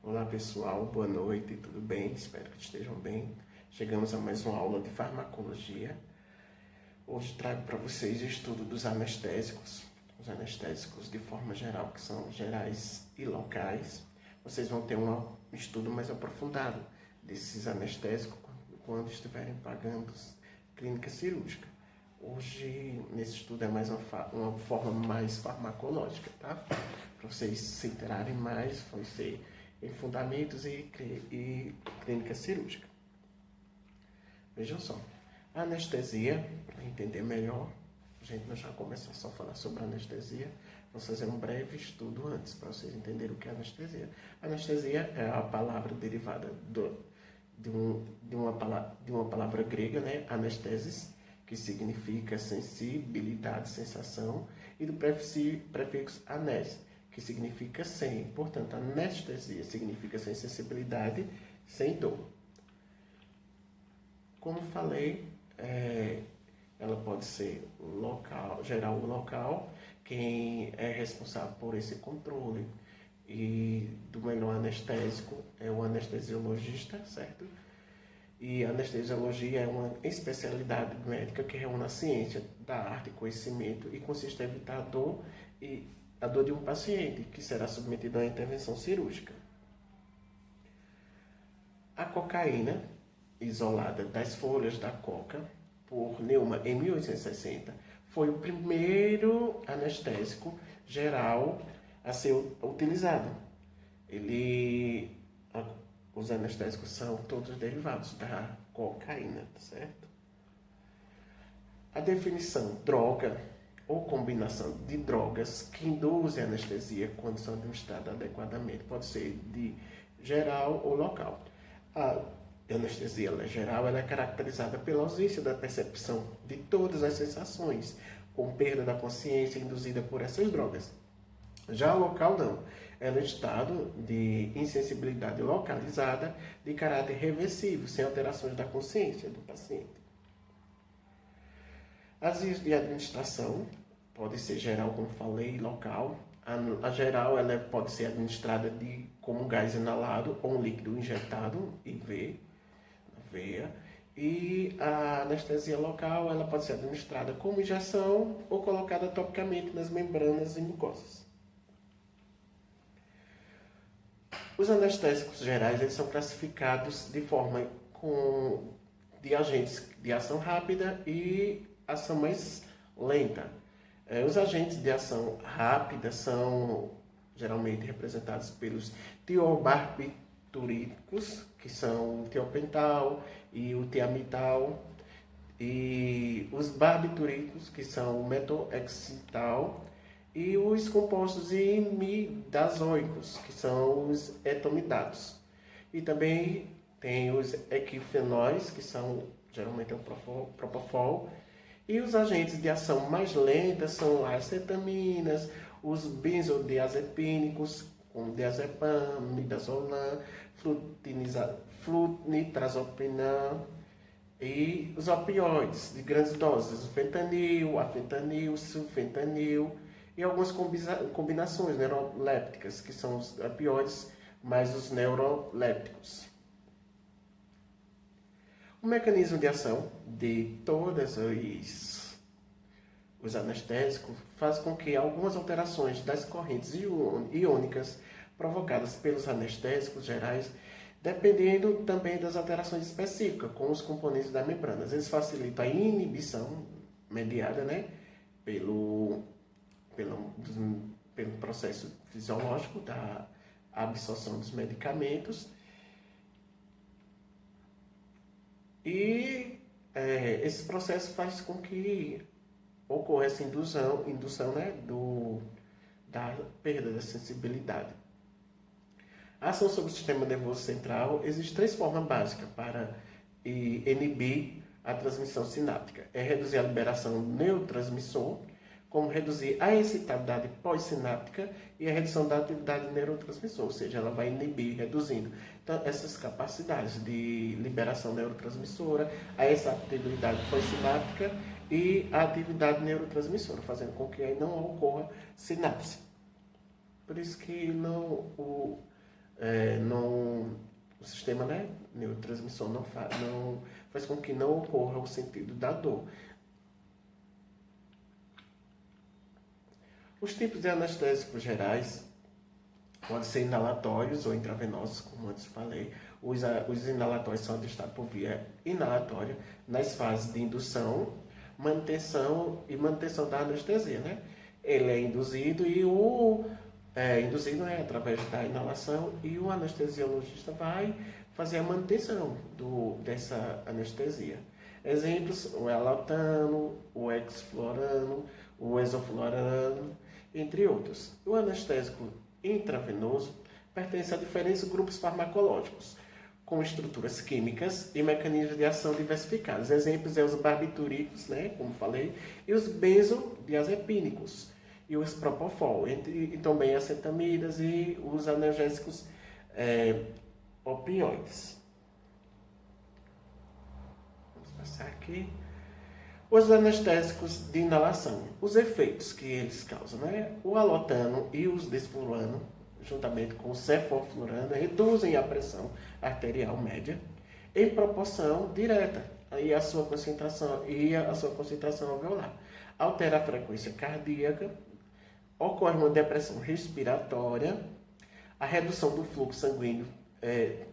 Olá pessoal, boa noite, tudo bem? Espero que estejam bem. Chegamos a mais uma aula de farmacologia. Hoje trago para vocês o estudo dos anestésicos. Os anestésicos de forma geral, que são gerais e locais. Vocês vão ter um estudo mais aprofundado desses anestésicos quando estiverem pagando clínica cirúrgica. Hoje, nesse estudo, é mais uma forma mais farmacológica, tá? Para vocês se interarem mais, vai ser em fundamentos e clínica cirúrgica. Vejam só, a anestesia, para entender melhor, a gente não já começar só a falar sobre anestesia, vamos fazer um breve estudo antes, para vocês entenderem o que é anestesia. Anestesia é a palavra derivada de uma palavra grega, né? Anestesis, que significa sensibilidade, sensação, e do prefixo anes, que significa sem. Portanto, anestesia significa sem sensibilidade, sem dor. Como falei, ela pode ser local, geral ou local. Quem é responsável por esse controle e do melhor anestésico é o anestesiologista, certo? E a anestesiologia é uma especialidade médica que reúne a ciência da arte e conhecimento e consiste em evitar a dor de um paciente que será submetido a uma intervenção cirúrgica. A cocaína, isolada das folhas da coca por Neumann em 1860, foi o primeiro anestésico geral a ser utilizado. Os anestésicos são todos derivados da cocaína, certo? A definição droga ou combinação de drogas que induzem anestesia quando são administradas adequadamente pode ser de geral ou local. A anestesia geral ela é caracterizada pela ausência da percepção de todas as sensações, com perda da consciência induzida por essas drogas. Já a local não, ela é um estado de insensibilidade localizada de caráter reversível, sem alterações da consciência do paciente. As vias de administração pode ser geral, como falei, local. A geral ela pode ser administrada como gás inalado ou um líquido injetado, IV, na veia. E a anestesia local ela pode ser administrada como injeção ou colocada topicamente nas membranas e mucosas. Os anestésicos gerais eles são classificados de forma de agentes de ação rápida e ação mais lenta. Os agentes de ação rápida são geralmente representados pelos tiobarbitúricos, que são o tiopental e o tiamital, e os barbitúricos, que são o metoxetal, e os compostos imidazoicos, que são os etomidatos. E também tem os equifenóis, que são geralmente o propofol. E os agentes de ação mais lenta são as acetaminas, os benzodiazepínicos, como diazepam, midazolam, flunitrazepam, e os opioides de grandes doses, o fentanil, afentanil, sulfentanil, e algumas combinações neurolépticas, que são os opioides mais os neurolépticos. O mecanismo de ação de todos os anestésicos faz com que algumas alterações das correntes iônicas provocadas pelos anestésicos gerais, dependendo também das alterações específicas com os componentes da membrana. Eles facilitam a inibição mediada, pelo processo fisiológico da absorção dos medicamentos. E esse processo faz com que ocorra essa indução da perda da sensibilidade. A ação sobre o sistema nervoso central, existe 3 formas básicas para inibir a transmissão sináptica. É reduzir a liberação do neurotransmissor, como reduzir a excitabilidade pós-sináptica e a redução da atividade neurotransmissor, ou seja, ela vai inibir, reduzindo então, essas capacidades de liberação neurotransmissora, a excitabilidade pós-sináptica e a atividade neurotransmissora, fazendo com que aí não ocorra sinapse. Por isso que o sistema, né, neurotransmissor não faz com que não ocorra o sentido da dor. Os tipos de anestésicos gerais podem ser inalatórios ou intravenosos, como antes falei. Os inalatórios são administrados por via inalatória nas fases de indução, manutenção e manutenção da anestesia, né? Ele é induzido e induzido através da inalação, e o anestesiologista vai fazer a manutenção dessa anestesia. Exemplos: o elotano, o exflorano, o exoflorano, entre outros. O anestésico intravenoso pertence a diferentes grupos farmacológicos, com estruturas químicas e mecanismos de ação diversificados. Exemplos são os barbitúricos, né, como falei, e os benzodiazepínicos, e os propofol, e também as cetamidas e os analgésicos opioides. Vamos passar aqui. Os anestésicos de inalação, os efeitos que eles causam, né? O alotano e os desflurano, juntamente com o cefalflurano, reduzem a pressão arterial média em proporção direta e a sua concentração alveolar. Altera a frequência cardíaca, ocorre uma depressão respiratória, a redução do fluxo sanguíneo,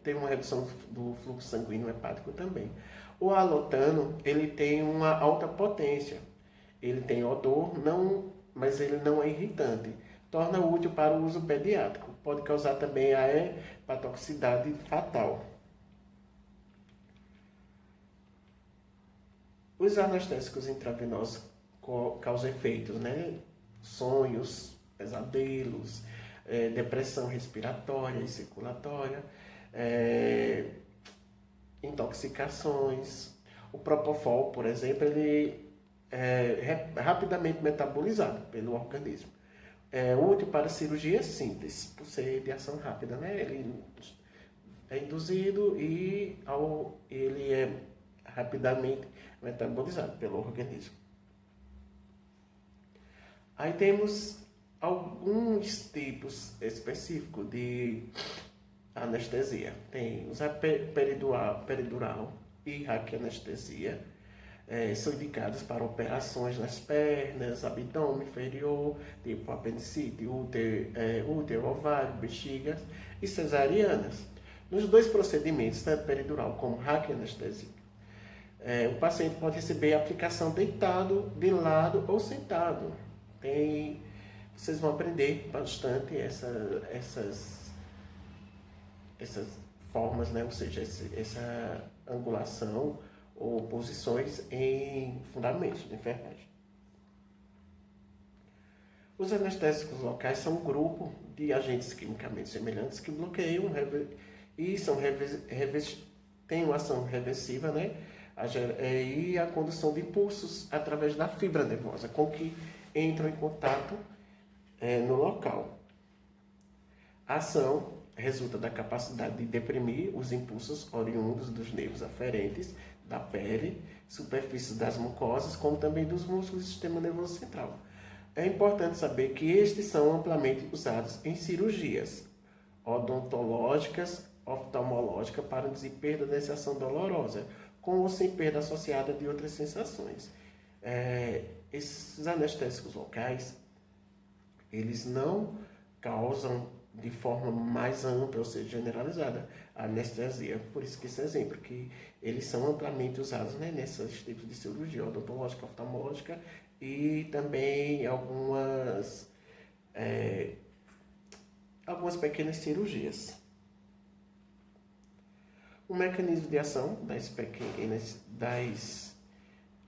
tem uma redução do fluxo sanguíneo hepático também. O alotano, ele tem uma alta potência, ele tem odor, mas ele não é irritante. Torna útil para o uso pediátrico. Pode causar também a hepatotoxicidade fatal. Os anestésicos intravenosos causam efeitos, né? Sonhos, pesadelos, depressão respiratória e circulatória, intoxicações. O propofol, por exemplo, ele é rapidamente metabolizado pelo organismo. É útil para cirurgia simples, por ser de ação rápida, né? Ele é induzido e ele é rapidamente metabolizado pelo organismo. Aí temos alguns tipos específicos de anestesia. Tem o peridural e raquianestesia. São indicados para operações nas pernas, abdômen inferior, tipo apendicite, útero, ovário, bexigas e cesarianas. Nos dois procedimentos, tanto peridural como raquianestesia, o paciente pode receber a aplicação deitado, de lado ou sentado. Vocês vão aprender bastante essas formas, né? Ou seja, essa angulação ou posições em fundamentos de enfermagem. Os anestésicos locais são um grupo de agentes quimicamente semelhantes que bloqueiam e têm uma ação reversiva, né? E a condução de impulsos através da fibra nervosa, com que entram em contato no local. A ação resulta da capacidade de deprimir os impulsos oriundos dos nervos aferentes da pele, superfícies das mucosas, como também dos músculos do sistema nervoso central. É importante saber que estes são amplamente usados em cirurgias odontológicas, oftalmológicas, para induzir perda da sensação dolorosa, com ou sem perda associada de outras sensações. Esses anestésicos locais, eles não causam de forma mais ampla, ou seja, generalizada, a anestesia. Por isso que esse exemplo, que eles são amplamente usados, né, nesses tipos de cirurgia odontológica, oftalmológica e também algumas pequenas cirurgias. O mecanismo de ação das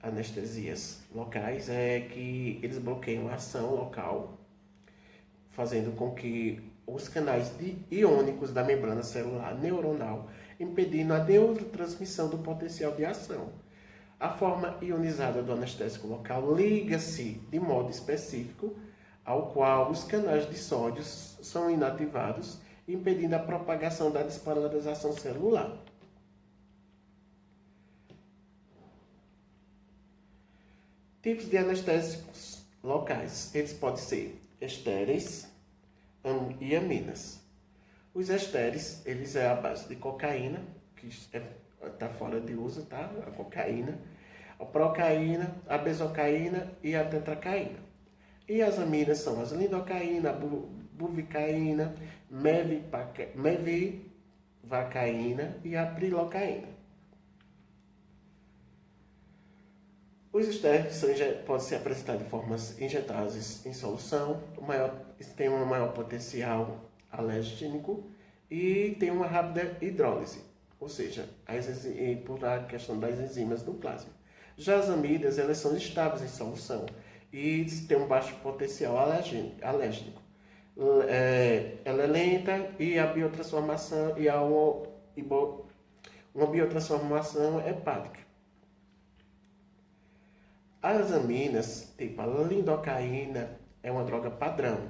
anestesias locais é que eles bloqueiam a ação local, fazendo com que os canais iônicos da membrana celular neuronal, impedindo a neurotransmissão do potencial de ação. A forma ionizada do anestésico local liga-se de modo específico, ao qual os canais de sódio são inativados, impedindo a propagação da despolarização celular. Tipos de anestésicos locais. Eles podem ser estéreis e aminas. Os estéreis, eles é a base de cocaína, que está fora de uso, tá? A cocaína, a procaína, a bezocaína e a tetracaína. E as aminas são as lidocaína, a buvicaína, mevivacaína e a prilocaína. Os estéreis podem ser apresentados de formas injetáveis em solução, tem um maior potencial alérgenico e tem uma rápida hidrólise, ou seja, por a questão das enzimas no plasma. Já as amidas, elas são estáveis em solução e têm um baixo potencial alérgenico. Ela é lenta e a biotransformação e há uma biotransformação hepática. As aminas, tipo a lidocaína, é uma droga padrão.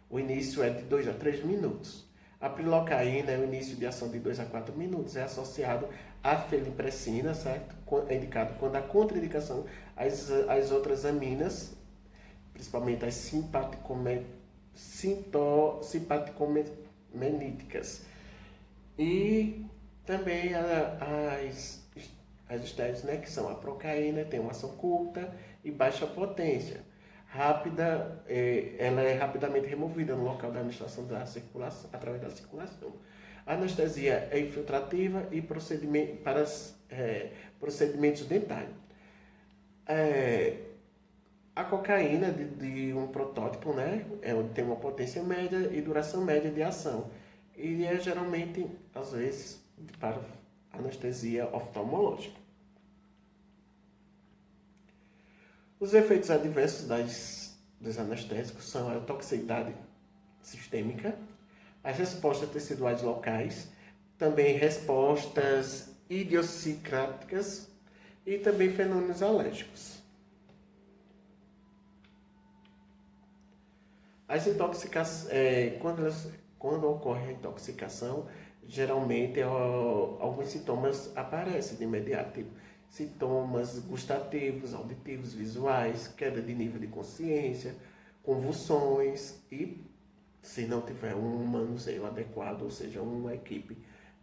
O início é de 2 a 3 minutos. A prilocaína é o início de ação de 2 a 4 minutos. É associado à felimpressina, certo? É indicado quando há contraindicação as outras aminas, principalmente as simpaticomeníticas. E também as estéreis, né, que são a procaína, tem uma ação curta e baixa potência. Rápida, ela é rapidamente removida no local da administração da circulação, através da circulação. A anestesia é infiltrativa e procedimentos dentários. A cocaína de um protótipo, né, tem uma potência média e duração média de ação. E é geralmente, às vezes, para anestesia oftalmológica. Os efeitos adversos dos anestésicos são a toxicidade sistêmica, as respostas teciduais locais, também respostas idiosincráticas e também fenômenos alérgicos. As intoxicações, quando ocorre a intoxicação, geralmente alguns sintomas aparecem de imediato, tipo sintomas gustativos, auditivos, visuais, queda de nível de consciência, convulsões e, se não tiver um manuseio adequado, ou seja, uma equipe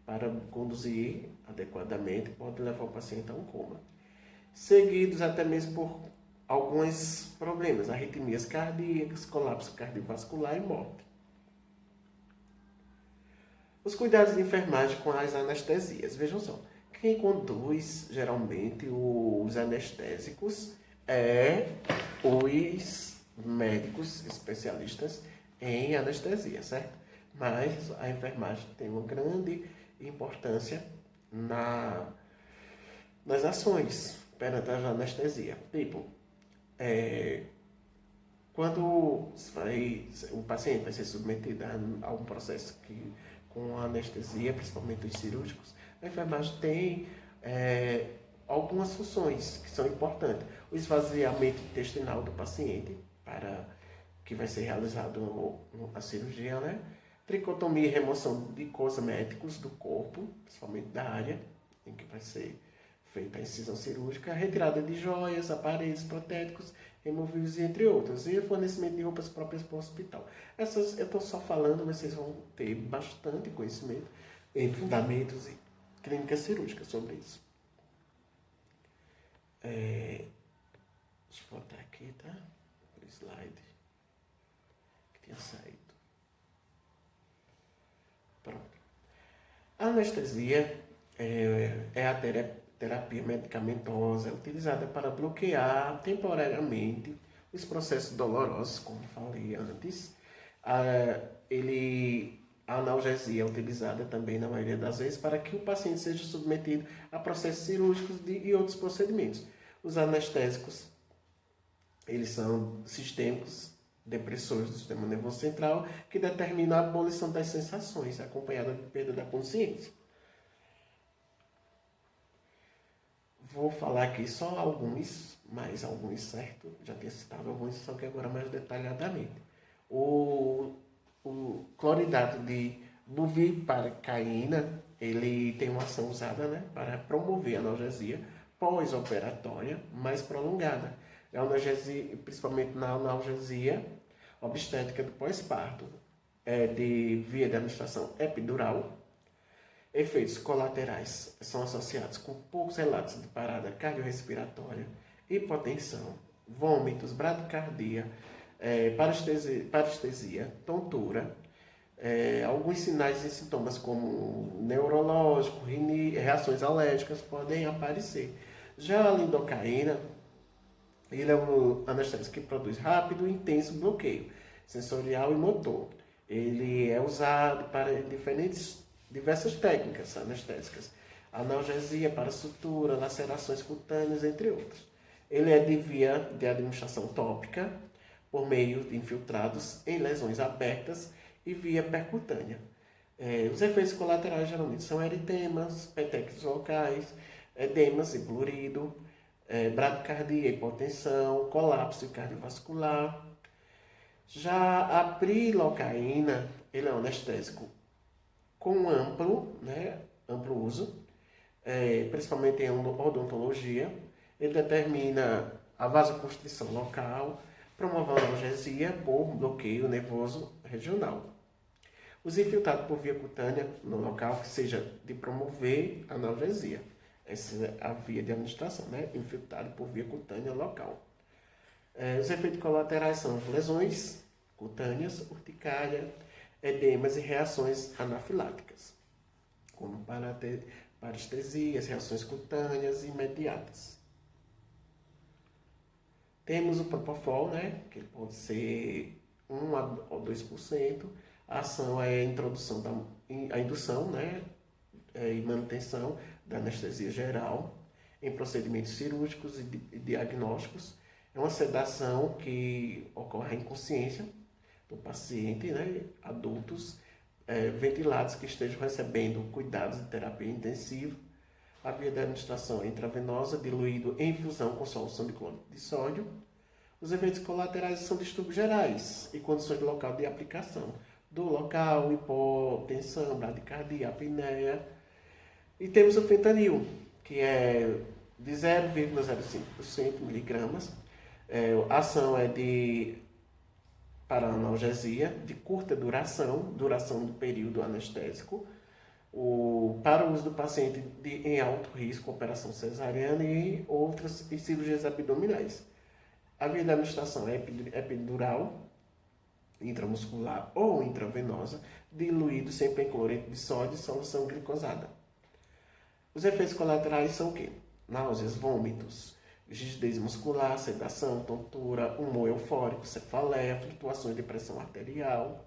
para conduzir adequadamente, pode levar o paciente a um coma. Seguidos até mesmo por alguns problemas, arritmias cardíacas, colapso cardiovascular e morte. Os cuidados de enfermagem com as anestesias. Vejam só, quem conduz geralmente os anestésicos é os médicos especialistas em anestesia, certo? Mas a enfermagem tem uma grande importância nas ações perante a anestesia. Tipo, quando o paciente vai ser submetido a um processo com anestesia, principalmente os cirúrgicos, a enfermagem tem algumas funções que são importantes. O esvaziamento intestinal do paciente, que vai ser realizado na cirurgia, né? Tricotomia e remoção de cosméticos do corpo, principalmente da área em que vai ser feita a incisão cirúrgica, retirada de joias, aparelhos protéticos, removíveis, entre outros, e fornecimento de roupas próprias para o hospital. Essas eu estou só falando, mas vocês vão ter bastante conhecimento em fundamentos e clínica cirúrgica sobre isso. Deixa eu botar aqui, tá? O slide que tinha saído. Pronto. A anestesia é a terapia medicamentosa utilizada para bloquear temporariamente os processos dolorosos, como falei antes. A analgesia é utilizada também, na maioria das vezes, para que o paciente seja submetido a processos cirúrgicos e outros procedimentos. Os anestésicos, eles são sistêmicos, depressores do sistema nervoso central, que determinam a abolição das sensações, acompanhada de perda da consciência. Vou falar aqui só alguns, certo? Já tinha citado alguns, só que agora mais detalhadamente. O cloridato de buvipacaína, ele tem uma ação usada, né, para promover a analgesia pós-operatória mais prolongada. A analgesia, principalmente na analgesia obstétrica do pós-parto. de via de administração epidural. Efeitos colaterais são associados com poucos relatos de parada cardiorrespiratória, hipotensão, vômitos, bradicardia, parestesia, tontura, alguns sinais e sintomas como neurológico, reações alérgicas podem aparecer. Já a lidocaína, ele é um anestésico que produz rápido e intenso bloqueio sensorial e motor. Ele é usado para diversas técnicas anestésicas, analgesia para sutura, lacerações cutâneas, entre outros. Ele é de via de administração tópica, por meio de infiltrados em lesões abertas e via percutânea. Os efeitos colaterais geralmente são eritemas, petequias locais, edemas e blurido, bradicardia, hipotensão, colapso cardiovascular. Já a prilocaína, ele é um anestésico com amplo uso, principalmente em odontologia. Ele determina a vasoconstrição local, promove a analgesia por bloqueio nervoso regional. Os infiltrados por via cutânea no local que seja de promover analgesia. Essa é a via de administração, infiltrado por via cutânea local. Os efeitos colaterais são lesões cutâneas, urticária, edemas e reações anafiláticas, como parestesias, reações cutâneas imediatas. Temos o propofol, que pode ser 1 a 2%. A ação é a indução e manutenção da anestesia geral em procedimentos cirúrgicos e diagnósticos. É uma sedação que ocorre em consciência do paciente, adultos, ventilados que estejam recebendo cuidados de terapia intensiva. A via de administração é intravenosa, diluído em infusão com solução de cloreto de sódio. Os efeitos colaterais são distúrbios gerais e condições de local de aplicação. Do local, hipotensão, bradicardia, apneia. E temos o fentanil, que é de 0,05 miligramas. A ação é para analgesia, de curta duração do período anestésico, para o uso do paciente em alto risco, operação cesariana e outras cirurgias abdominais. A via de administração é epidural, intramuscular ou intravenosa, diluído sempre em cloreto de sódio e solução glicosada. Os efeitos colaterais são o quê? Náuseas, vômitos, rigidez muscular, sedação, tontura, humor eufórico, cefaleia, flutuações de pressão arterial.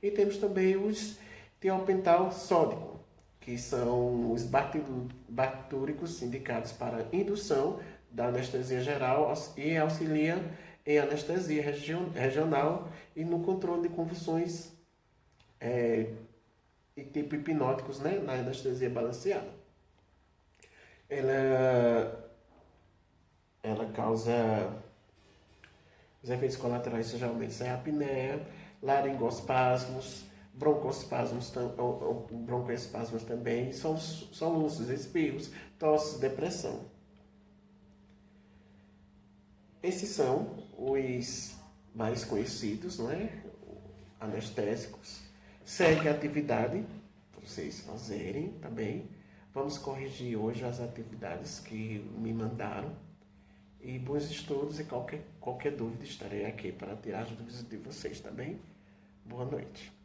E temos também os tiopental sódico, que são os barbitúricos indicados para indução da anestesia geral e auxiliam em anestesia regional e no controle de convulsões e tipo hipnóticos, na anestesia balanceada. Ela causa os efeitos colaterais geralmente são apneia, laringoespasmos, broncoespasmos também, soluços, espirros, tosses, depressão. Esses são os mais conhecidos, anestésicos. Segue a atividade para vocês fazerem também. Vamos corrigir hoje as atividades que me mandaram. E bons estudos, e qualquer dúvida estarei aqui para tirar as dúvidas de vocês, tá bem? Boa noite.